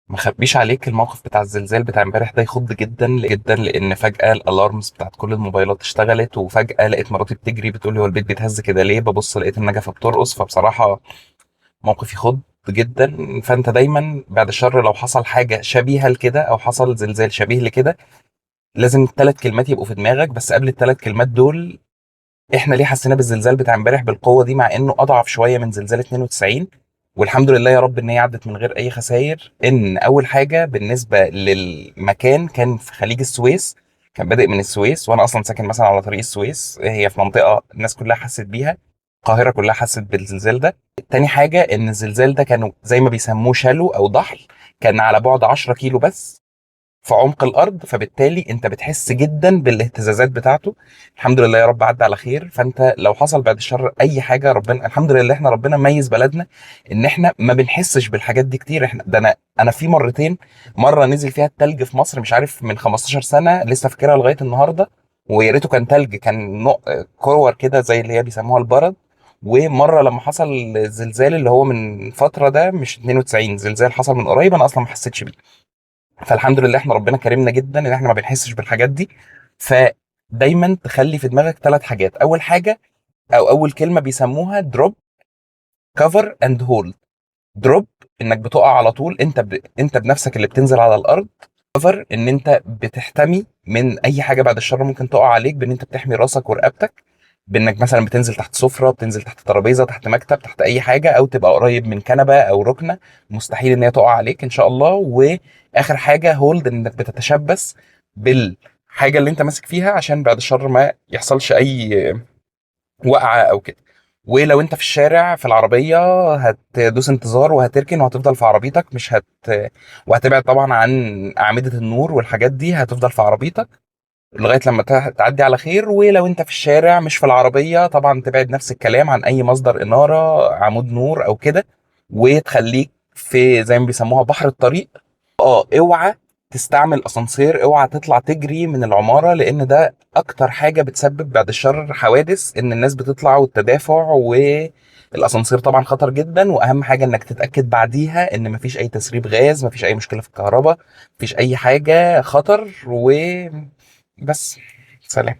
ما خبيش عليك، الموقف بتاع الزلزال بتاع امبارح ده يخض جدا جدا، لان فجأة الالارمز بتاعت كل الموبايلات اشتغلت، وفجأة لقيت مراتي بتجري بتقول لي هو البيت بيتهز كده ليه؟ ببص لقيت النجفة بترقص. فبصراحة موقف يخض جدا. فانت دايما بعد الشر لو حصل حاجة شبيهة لكده او حصل زلزال شبيه لكده، لازم الثلاث كلمات يبقوا في دماغك. بس قبل الثلاث كلمات دول، احنا ليه حسينا بالزلزال بتاع امبارح بالقوه دي مع انه اضعف شويه من زلزال 92؟ والحمد لله يا رب ان هي عدت من غير اي خسائر. ان اول حاجه بالنسبه للمكان كان في خليج السويس، كان بادئ من السويس، وانا اصلا ساكن مثلا على طريق السويس، هي في منطقه الناس كلها حست بيها، القاهره كلها حست بالزلزال ده. تاني حاجه ان الزلزال ده كانوا زي ما بيسموه شالو او ضحل، كان على بعد 10 كيلو بس في عمق الارض، فبالتالي انت بتحس جدا بالاهتزازات بتاعته. الحمد لله يا رب عدى على خير. فانت لو حصل بعد الشر اي حاجه، ربنا الحمد لله احنا ربنا ميز بلدنا ان احنا ما بنحسش بالحاجات دي كتير. احنا ده انا في مرتين، مره نزل فيها التلج في مصر مش عارف من 15 سنه لسه فاكرها لغايه النهارده، ويا ريته كان تلج، كان كور كده زي اللي هي بيسموها البرد. ومره لما حصل الزلزال اللي هو من فتره ده مش 92، زلزال حصل من قريب انا اصلا ما حسيتش بيه. فالحمد لله احنا ربنا كرمنا جدا ان احنا ما بنحسش بالحاجات دي. فدايما تخلي في دماغك ثلاث حاجات. اول حاجه او اول كلمه بيسموها دروب، كفر اند هولد. دروب انك بتقع على طول، انت بنفسك اللي بتنزل على الارض. كفر ان انت بتحتمي من اي حاجه بعد الشر ممكن تقع عليك، بان انت بتحمي راسك ورقبتك، بانك مثلا بتنزل تحت سفره، بتنزل تحت ترابيزه، تحت مكتب، تحت اي حاجه، او تبقى قريب من كنبه او ركنه مستحيل ان هي تقع عليك ان شاء الله. واخر حاجه هولد، انك بتتشبث بالحاجه اللي انت ماسك فيها عشان بعد الشر ما يحصلش اي وقعه او كده. ولو انت في الشارع في العربيه، هتدوس انتظار وهتركن وهتفضل في عربيتك، مش وهتبعد طبعا عن اعمده النور والحاجات دي، هتفضل في عربيتك لغايه لما تعدي على خير. ولو انت في الشارع مش في العربيه، طبعا تبعد نفس الكلام عن اي مصدر اناره، عمود نور او كده، وتخليك في زي ما بيسموها بحر الطريق. اوعى تستعمل اسانسير، اوعى تطلع تجري من العماره، لان ده اكتر حاجه بتسبب بعد الشر حوادث، ان الناس بتطلع والتدافع. والاسانسير طبعا خطر جدا، واهم حاجه انك تتاكد بعديها ان مفيش اي تسريب غاز، مفيش اي مشكله في الكهرباء، مفيش اي حاجه خطر. وبس. سلام.